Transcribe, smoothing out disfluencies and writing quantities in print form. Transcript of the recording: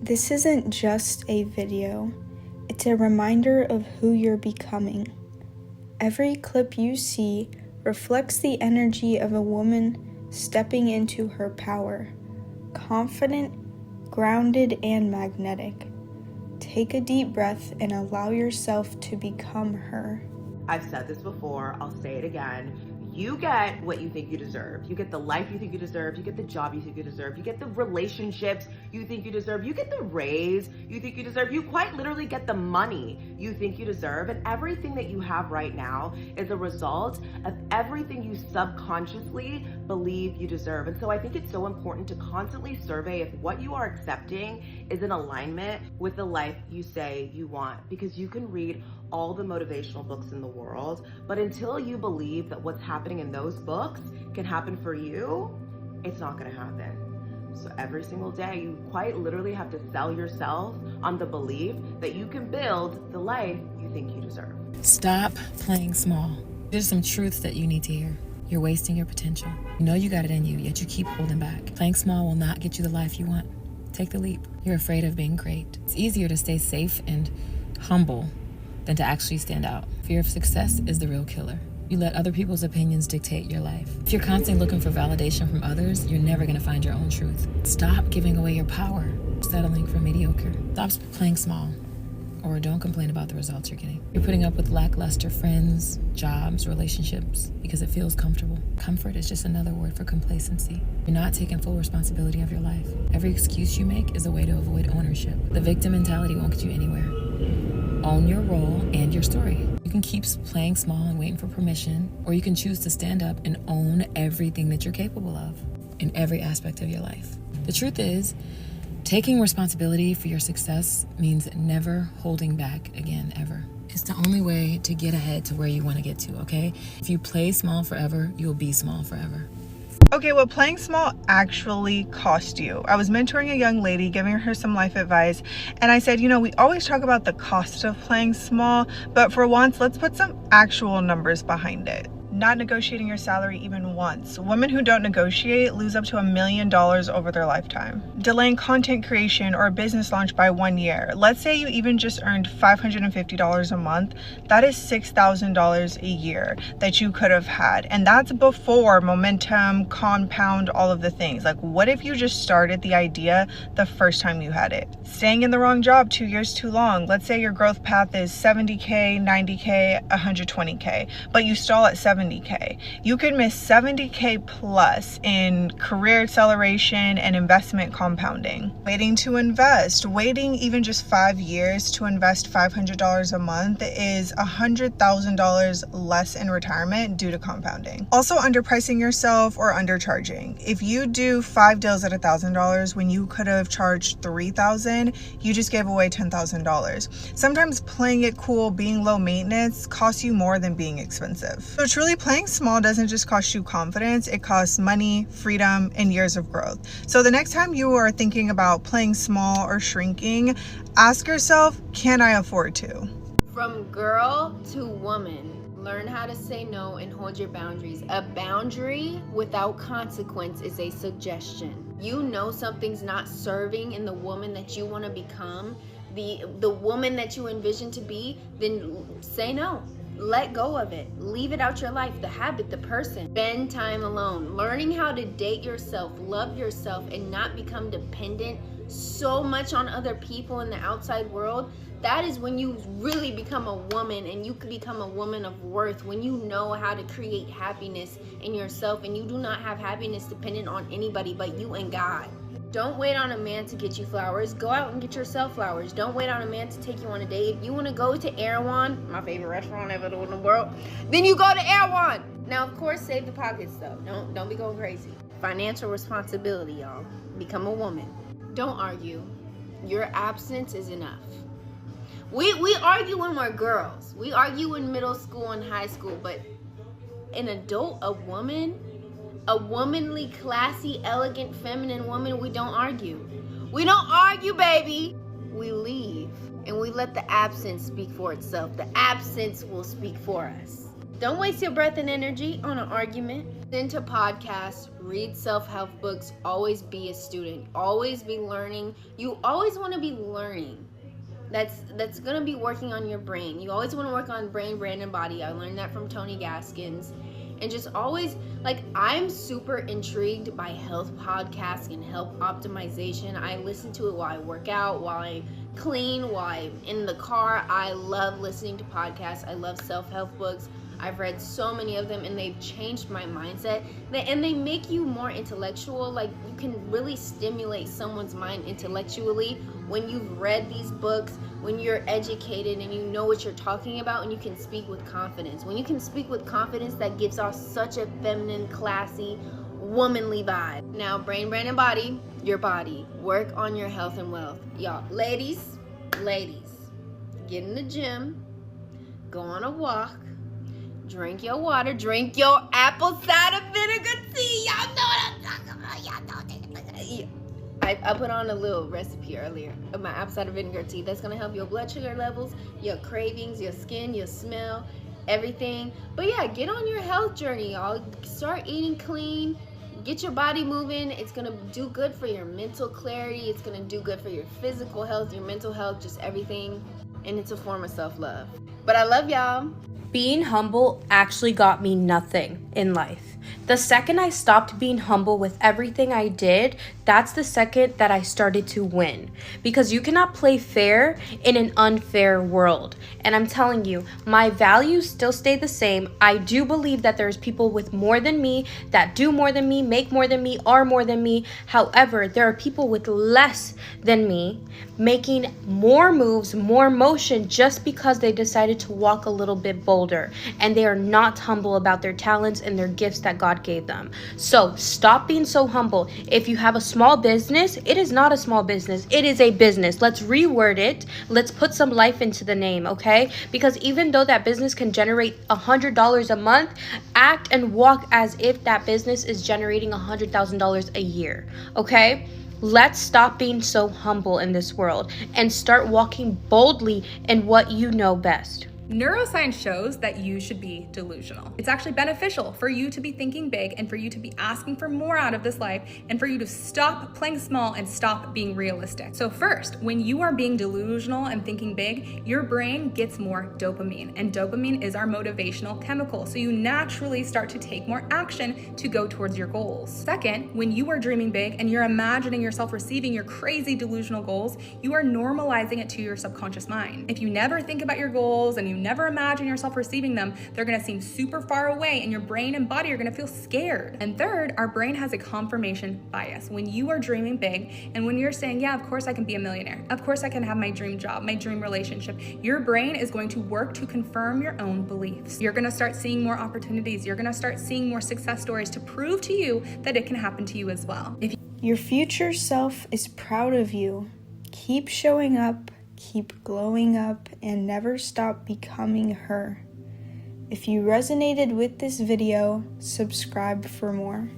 This isn't just a video, it's a reminder of who you're becoming. Every clip you see reflects the energy of a woman stepping into her power, confident, grounded, and magnetic. Take a deep breath and allow yourself to become her. I've said this before, I'll say it again. You get what you think you deserve. You get the life you think you deserve. You get the job you think you deserve. You get the relationships you think you deserve. You get the raise you think you deserve. You quite literally get the money you think you deserve. And everything that you have right now is a result of everything you subconsciously believe you deserve. And so I think it's so important to constantly survey if what you are accepting is in alignment with the life you say you want. Because you can read all the motivational books in the world, but until you believe that what's happening in those books can happen for you, it's not gonna happen. So every single day, you quite literally have to sell yourself on the belief that you can build the life you think you deserve. Stop playing small. There's some truths that you need to hear. You're wasting your potential. You know you got it in you, yet you keep holding back. Playing small will not get you the life you want. Take the leap. You're afraid of being great. It's easier to stay safe and humble than to actually stand out. Fear of success is the real killer. You let other people's opinions dictate your life. If you're constantly looking for validation from others, you're never gonna find your own truth. Stop giving away your power, settling for mediocre. Stop playing small, or don't complain about the results you're getting. You're putting up with lackluster friends, jobs, relationships, because it feels comfortable. Comfort is just another word for complacency. You're not taking full responsibility of your life. Every excuse you make is a way to avoid ownership. The victim mentality won't get you anywhere. Own your role and your story. You can keep playing small and waiting for permission, or you can choose to stand up and own everything that you're capable of in every aspect of your life. The truth is, taking responsibility for your success means never holding back again, ever. It's the only way to get ahead to where you want to get to, okay? If you play small forever, you'll be small forever. Okay, what playing small actually cost you? I was mentoring a young lady, giving her some life advice, and I said, we always talk about the cost of playing small, but for once, let's put some actual numbers behind it. Not negotiating your salary even once. Women who don't negotiate lose up to $1 million over their lifetime. Delaying content creation or a business launch by 1 year. Let's say you even just earned $550 a month. That is $6,000 a year that you could have had. And that's before momentum, compound, all of the things. Like, what if you just started the idea the first time you had it? Staying in the wrong job 2 years too long. Let's say your growth path is 70K, 90K, 120K, but you stall at 70K. You could miss 70K plus in career acceleration and investment compounding. Waiting to invest, waiting even just 5 years to invest $500 a month is $100,000 less in retirement due to compounding. Also, underpricing yourself or undercharging. If you do 5 deals at $1,000 when you could have charged $3,000, you just gave away $10,000. Sometimes playing it cool, being low maintenance costs you more than being expensive. So truly playing small doesn't just cost you confidence, it costs money, freedom, and years of growth. So the next time you are thinking about playing small or shrinking, ask yourself, can I afford to? From girl to woman, learn how to say no and hold your boundaries. A boundary without consequence is a suggestion. You know something's not serving in the woman that you want to become, the woman that you envision to be, then say no. Let go of it. Leave it out your life. The habit, the person. Spend time alone. Learning how to date yourself, love yourself, and not become dependent so much on other people in the outside world. That is when you really become a woman, and you can become a woman of worth, when you know how to create happiness in yourself and you do not have happiness dependent on anybody but you and God. Don't wait on a man to get you flowers. Go out and get yourself flowers. Don't wait on a man to take you on a date. If you want to go to Erewhon, my favorite restaurant ever in the world, then you go to Erewhon. Now, of course, save the pockets though. Don't be going crazy. Financial responsibility, y'all. Become a woman. Don't argue. Your absence is enough. We argue when we're girls. We argue in middle school and high school, but an adult, a woman, a womanly, classy, elegant, feminine woman, we don't argue. We don't argue, baby. We leave and we let the absence speak for itself. The absence will speak for us. Don't waste your breath and energy on an argument. Listen to podcasts, read self-help books, always be a student, always be learning. You always want to be learning. That's going to be working on your brain. You always want to work on brain, brand, and body. I learned that from Tony Gaskins. And just always, like, I'm super intrigued by health podcasts and health optimization. I listen to it while I work out, while I clean, while I'm in the car. I love listening to podcasts. I love self-help books. I've read so many of them, and they've changed my mindset. And they make you more intellectual. Like, you can really stimulate someone's mind intellectually when you've read these books, when you're educated and you know what you're talking about, and you can speak with confidence. When you can speak with confidence, that gives off such a feminine, classy, womanly vibe. Now, brain, brand, and body, your body. Work on your health and wealth. Y'all, ladies, get in the gym, go on a walk, drink your water, drink your apple cider vinegar tea. Y'all know what I'm talking about. Y'all know that. I put on a little recipe earlier of my apple cider vinegar tea. That's going to help your blood sugar levels, your cravings, your skin, your smell, everything. But yeah, get on your health journey, y'all. Start eating clean. Get your body moving. It's going to do good for your mental clarity. It's going to do good for your physical health, your mental health, just everything. And it's a form of self-love. But I love y'all. Being humble actually got me nothing in life. The second I stopped being humble with everything I did, that's the second that I started to win. Because you cannot play fair in an unfair world. And I'm telling you, my values still stay the same. I do believe that there's people with more than me, that do more than me, make more than me, are more than me. However, there are people with less than me making more moves, more motion, just because they decided to walk a little bit bolder. And they are not humble about their talents and their gifts that God gave them. So stop being so humble. If you have a small business, it is not a small business. It is a business. Let's reword it. Let's put some life into the name, okay? Because even though that business can generate $100 a month, act and walk as if that business is generating $100,000 a year, okay? Let's stop being so humble in this world and start walking boldly in what you know best. Neuroscience shows that you should be delusional. It's actually beneficial for you to be thinking big and for you to be asking for more out of this life and for you to stop playing small and stop being realistic. So first, when you are being delusional and thinking big, your brain gets more dopamine, and dopamine is our motivational chemical. So you naturally start to take more action to go towards your goals. Second, when you are dreaming big and you're imagining yourself receiving your crazy delusional goals, you are normalizing it to your subconscious mind. If you never think about your goals and you never imagine yourself receiving them, they're going to seem super far away and your brain and body are going to feel scared. And third, our brain has a confirmation bias. When you are dreaming big and when you're saying, yeah, of course I can be a millionaire, of course I can have my dream job, my dream relationship, your brain is going to work to confirm your own beliefs. You're going to start seeing more opportunities. You're going to start seeing more success stories to prove to you that it can happen to you as well. Your future self is proud of you. Keep showing up, keep glowing up, and never stop becoming her. If you resonated with this video, subscribe for more.